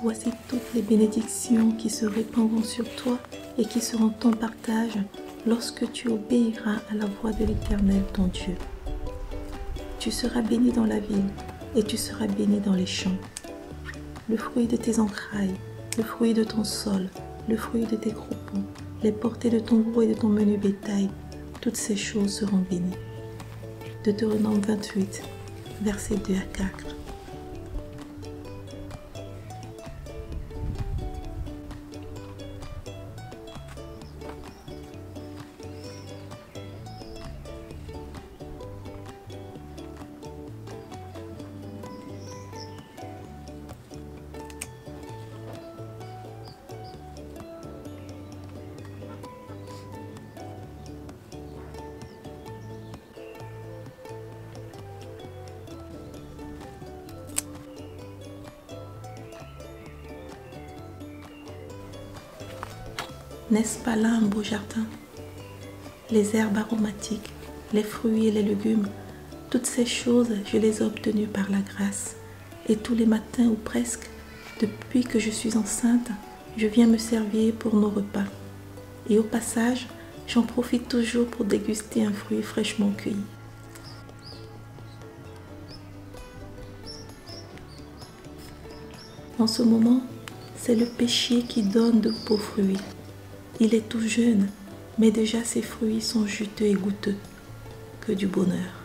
Voici toutes les bénédictions qui se répandront sur toi et qui seront ton partage lorsque tu obéiras à la voix de l'Éternel ton Dieu. Tu seras béni dans la ville et tu seras béni dans les champs. Le fruit de tes entrailles, le fruit de ton sol, le fruit de tes troupeaux, les portées de ton gros et de ton menu bétail, toutes ces choses seront bénies. Deutéronome 28, versets 2 à 4. N'est-ce pas là un beau jardin? Les herbes aromatiques, les fruits et les légumes, toutes ces choses, je les ai obtenues par la grâce. Et tous les matins ou presque, depuis que je suis enceinte, je viens me servir pour nos repas. Et au passage, j'en profite toujours pour déguster un fruit fraîchement cueilli. En ce moment, c'est le pêcher qui donne de beaux fruits. Il est tout jeune, mais déjà ses fruits sont juteux et goûteux. Que du bonheur.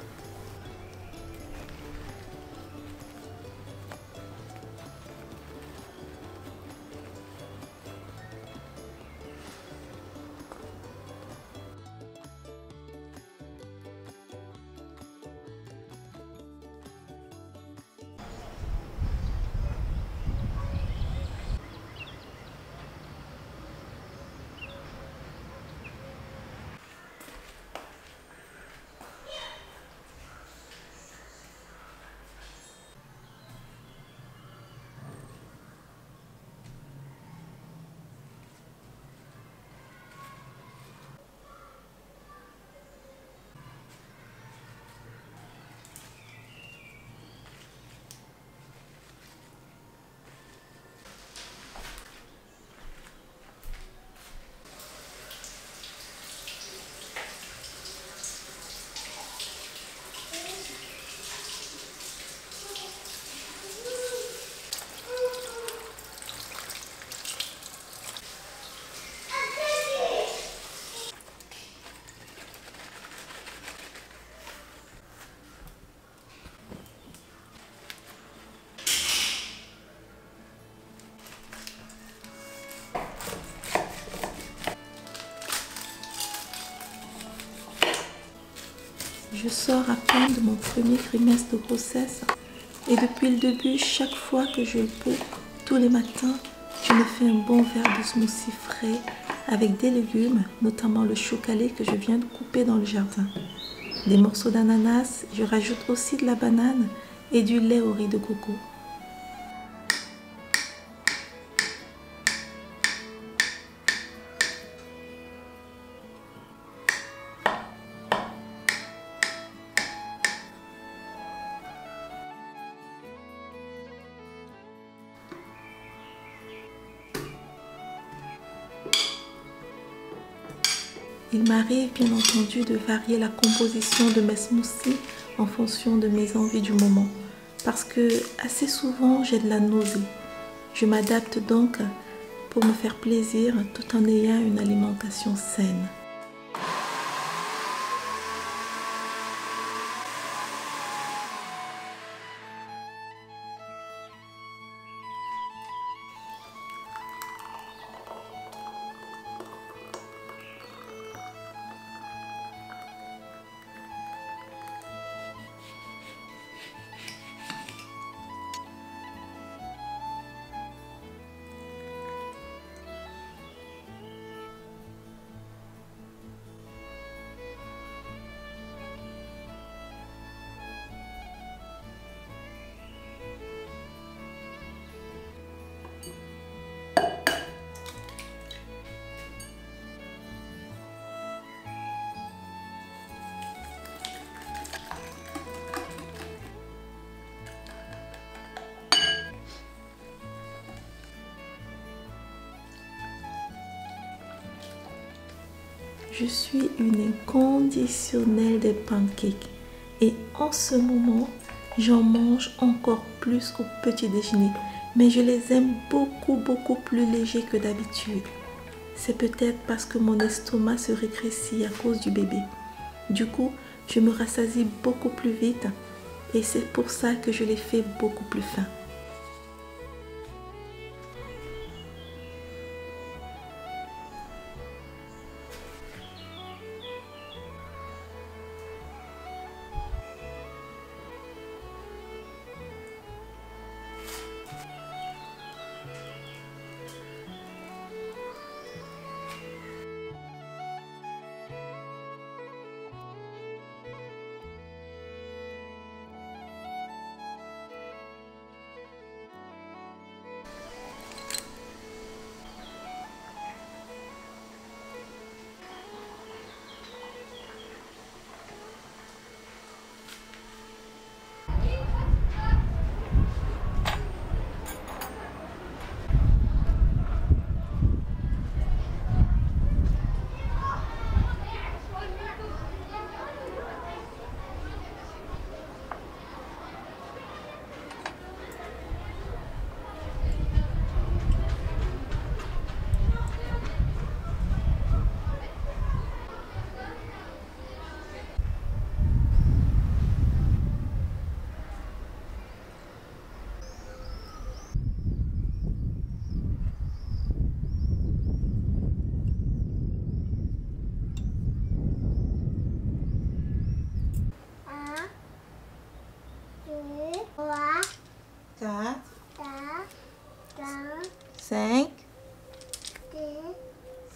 Je sors à peine de mon premier trimestre de grossesse et depuis le début, chaque fois que je le peux, tous les matins, je me fais un bon verre de smoothie frais avec des légumes, notamment le chou-calé que je viens de couper dans le jardin. Des morceaux d'ananas, je rajoute aussi de la banane et du lait au riz de coco. Il m'arrive bien entendu de varier la composition de mes smoothies en fonction de mes envies du moment parce que assez souvent j'ai de la nausée. Je m'adapte donc pour me faire plaisir tout en ayant une alimentation saine. Je suis une inconditionnelle des pancakes et en ce moment, j'en mange encore plus au petit déjeuner, mais je les aime beaucoup plus légers que d'habitude. C'est peut-être parce que mon estomac se rétrécit à cause du bébé. Du coup, je me rassasie beaucoup plus vite et c'est pour ça que je les fais beaucoup plus fins. Quatre, 5,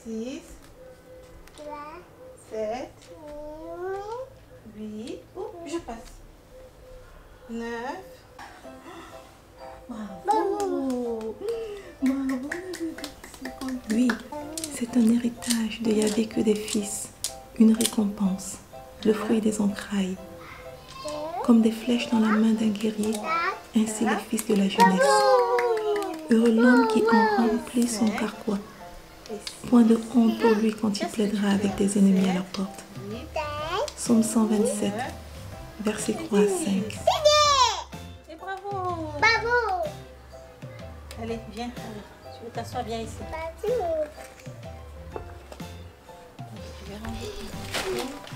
6, 7, 8, je passe. 9. Bravo. Bravo. Oui, c'est un héritage de Yahvé que des fils, une récompense, le fruit des entrailles. Comme des flèches dans la main d'un guerrier, ainsi les fils de la jeunesse. Heureux l'homme qui en remplit son carquois. Point de honte pour lui quand il plaidera avec des ennemis à la porte. Psaume 127, verset 3 à 5. Et bravo! Bravo! Allez, viens. Tu veux t'asseoir, viens ici.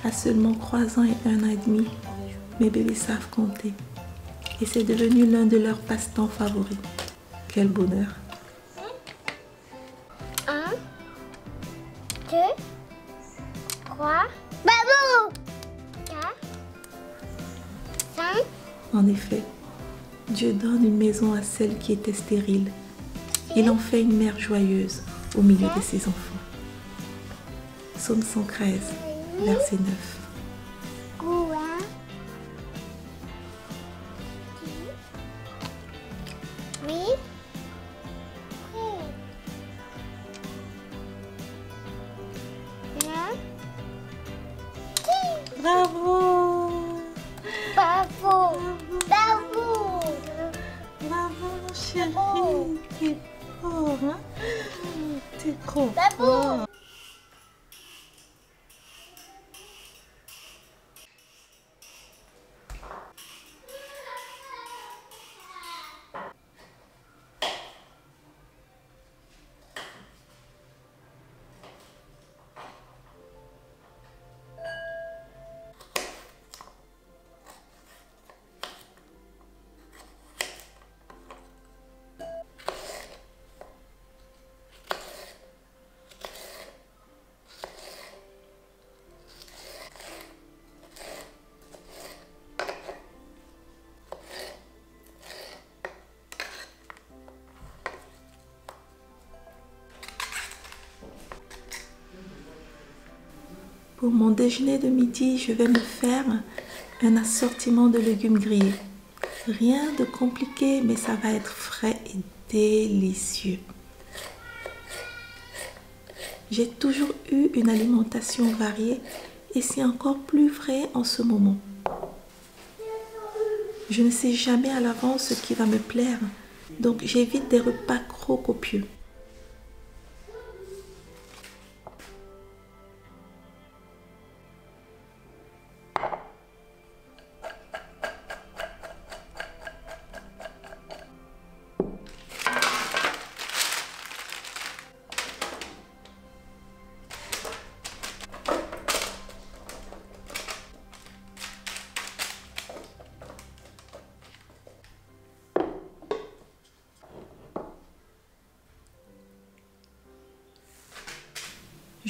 À seulement 3 ans et 1 an et demi, mes bébés savent compter. Et c'est devenu l'un de leurs passe-temps favoris. Quel bonheur! 1, 2, 3, bravo! 4, 5. En effet, Dieu donne une maison à celle qui était stérile. Il en fait une mère joyeuse au milieu de ses enfants. Psaume 113, verset 9. Bravo! Bravo! Bravo! Bravo, chérie! T'es fort, hein? T'es trop Bravo! fort! Pour mon déjeuner de midi, je vais me faire un assortiment de légumes grillés. Rien de compliqué, mais ça va être frais et délicieux. J'ai toujours eu une alimentation variée et c'est encore plus vrai en ce moment. Je ne sais jamais à l'avance ce qui va me plaire, donc j'évite des repas trop copieux.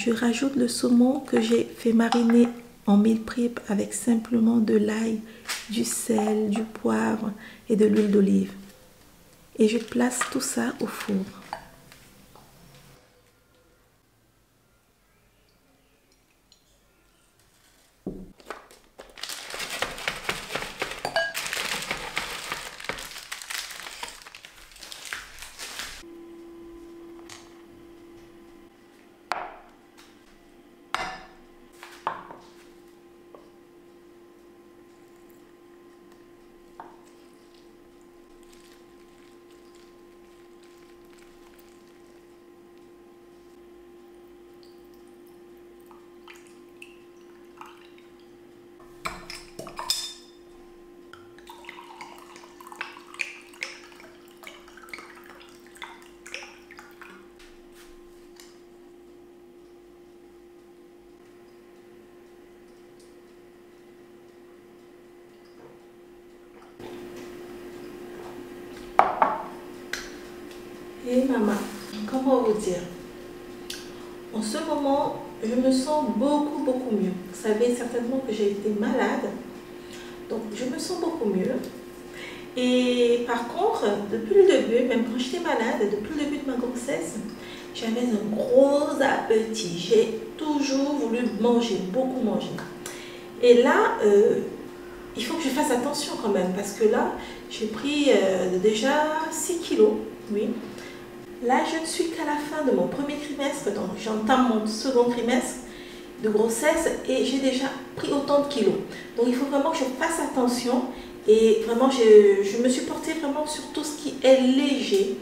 je rajoute le saumon que j'ai fait mariner en meal prep avec simplement de l'ail, du sel, du poivre et de l'huile d'olive. Et je place tout ça au four. Et maman, comment vous dire? En ce moment, je me sens beaucoup mieux. Vous savez certainement que j'ai été malade, donc je me sens beaucoup mieux. Et par contre, depuis le début, même quand j'étais malade, depuis le début de ma grossesse, j'avais un gros appétit. J'ai toujours voulu manger, beaucoup manger. Et là, il faut que je fasse attention quand même, parce que là, j'ai pris déjà 6 kilos, oui. Là, je ne suis qu'à la fin de mon premier trimestre, donc j'entame mon second trimestre de grossesse et j'ai déjà pris autant de kilos. Donc il faut vraiment que je fasse attention et vraiment je me suis portée vraiment sur tout ce qui est léger,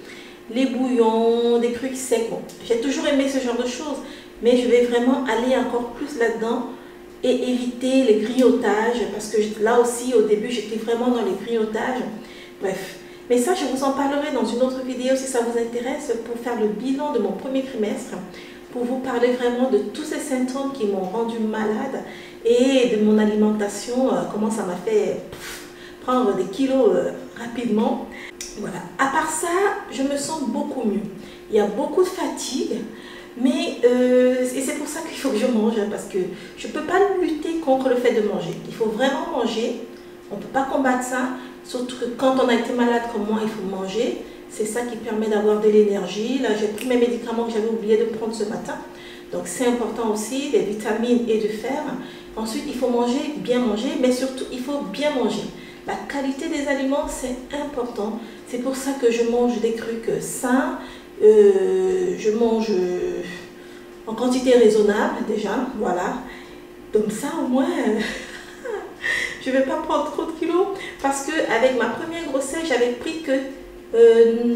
les bouillons, des trucs secs. Bon, j'ai toujours aimé ce genre de choses, mais je vais vraiment aller encore plus là-dedans et éviter les grignotages parce que là aussi au début j'étais vraiment dans les grignotages. Bref. Mais ça, je vous en parlerai dans une autre vidéo si ça vous intéresse pour faire le bilan de mon premier trimestre, pour vous parler vraiment de tous ces symptômes qui m'ont rendu malade et de mon alimentation, comment ça m'a fait prendre des kilos rapidement. Voilà. À part ça, je me sens beaucoup mieux. Il y a beaucoup de fatigue, mais et c'est pour ça qu'il faut que je mange, parce que je ne peux pas lutter contre le fait de manger. Il faut vraiment manger, on ne peut pas combattre ça. Surtout que quand on a été malade comme moi, il faut manger. C'est ça qui permet d'avoir de l'énergie. Là, j'ai pris mes médicaments que j'avais oublié de prendre ce matin. Donc, c'est important aussi, des vitamines et du fer. Ensuite, il faut manger, bien manger, mais surtout, il faut bien manger. La qualité des aliments, c'est important. C'est pour ça que je mange des trucs sains. Je mange en quantité raisonnable déjà. Voilà. Donc ça, au moins... je ne vais pas prendre trop de kilos parce qu'avec ma première grossesse, j'avais pris que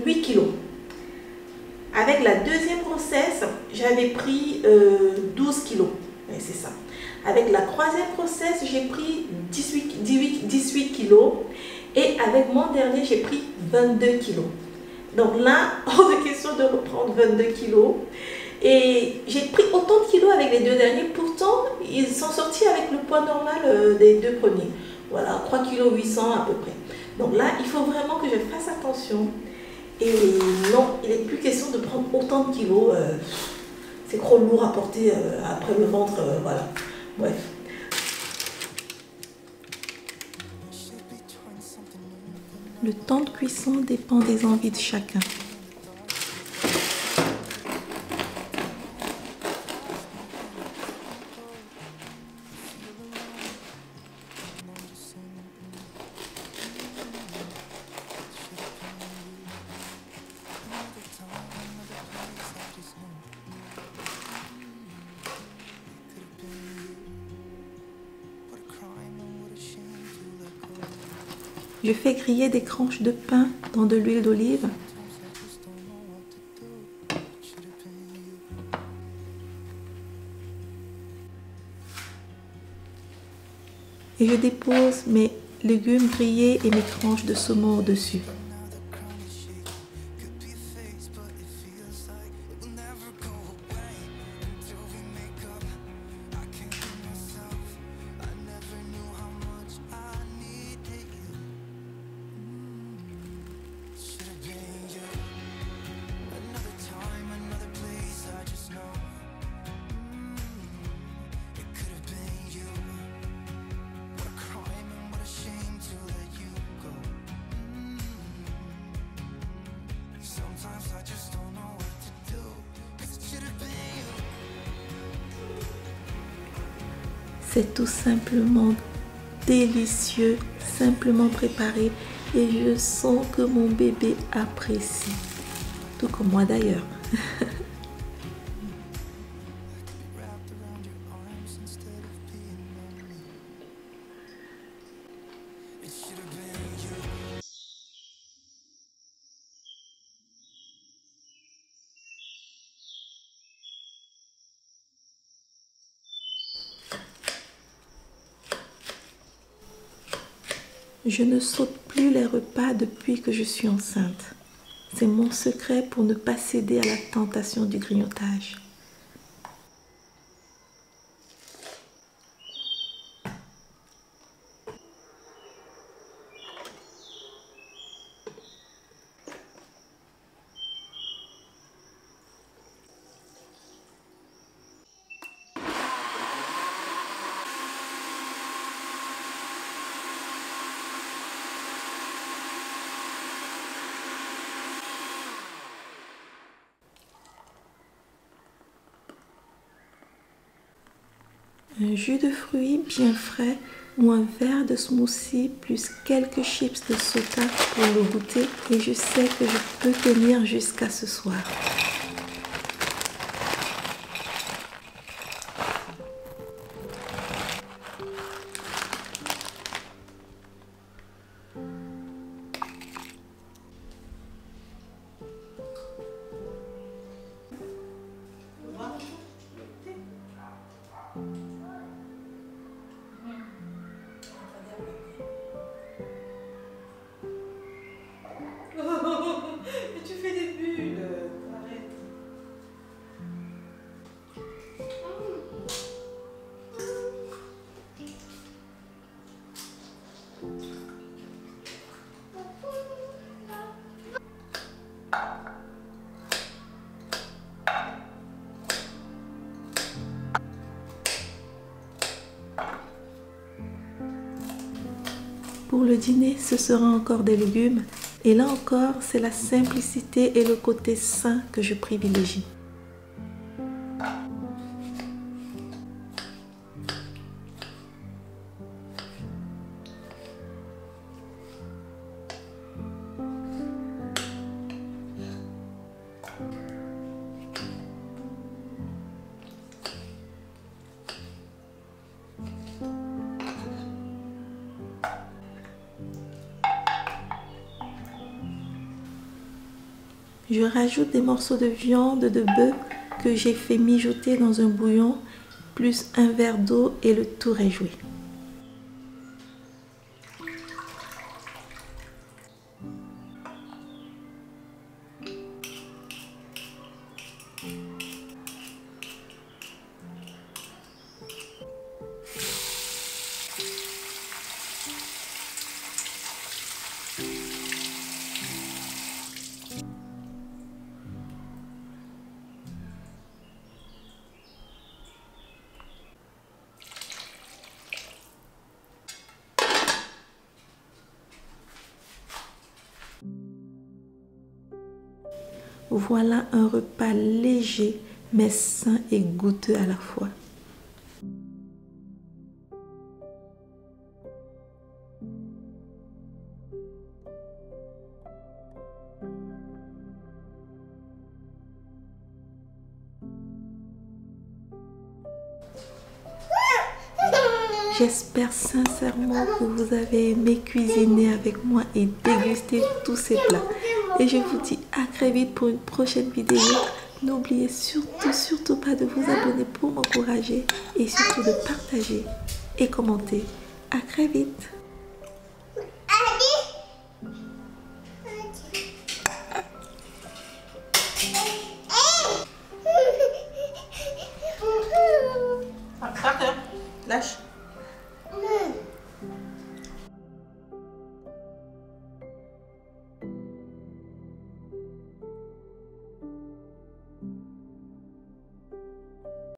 8 kilos. Avec la deuxième grossesse, j'avais pris 12 kilos. Oui, c'est ça. Avec la troisième grossesse, j'ai pris 18 kilos. Et avec mon dernier, j'ai pris 22 kilos. Donc là, hors de question de reprendre 22 kilos. Et j'ai pris autant de kilos avec les deux derniers, pourtant ils sont sortis avec le poids normal des deux premiers. Voilà, 3 kg 800 à peu près. Donc là, il faut vraiment que je fasse attention. Et non, il n'est plus question de prendre autant de kilos. C'est trop lourd à porter après le ventre, voilà. Bref. Le temps de cuisson dépend des envies de chacun. Je fais griller des tranches de pain dans de l'huile d'olive. Et je dépose mes légumes grillés et mes tranches de saumon au-dessus. C'est tout simplement délicieux, simplement préparé et je sens que mon bébé apprécie. Tout comme moi d'ailleurs. Je ne saute plus les repas depuis que je suis enceinte. C'est mon secret pour ne pas céder à la tentation du grignotage. Un jus de fruits bien frais ou un verre de smoothie plus quelques chips de soda pour le goûter et je sais que je peux tenir jusqu'à ce soir. Tu fais des bulles. Arrête. Pour le dîner, ce sera encore des légumes. Et là encore, c'est la simplicité et le côté sain que je privilégie. Je rajoute des morceaux de viande de bœuf que j'ai fait mijoter dans un bouillon, plus un verre d'eau et le tour est joué. Voilà un repas léger mais sain et goûteux à la fois. J'espère sincèrement que vous avez aimé cuisiner avec moi et déguster tous ces plats. Et je vous dis à très vite pour une prochaine vidéo. N'oubliez surtout pas de vous abonner pour m'encourager et surtout de partager et commenter. À très vite.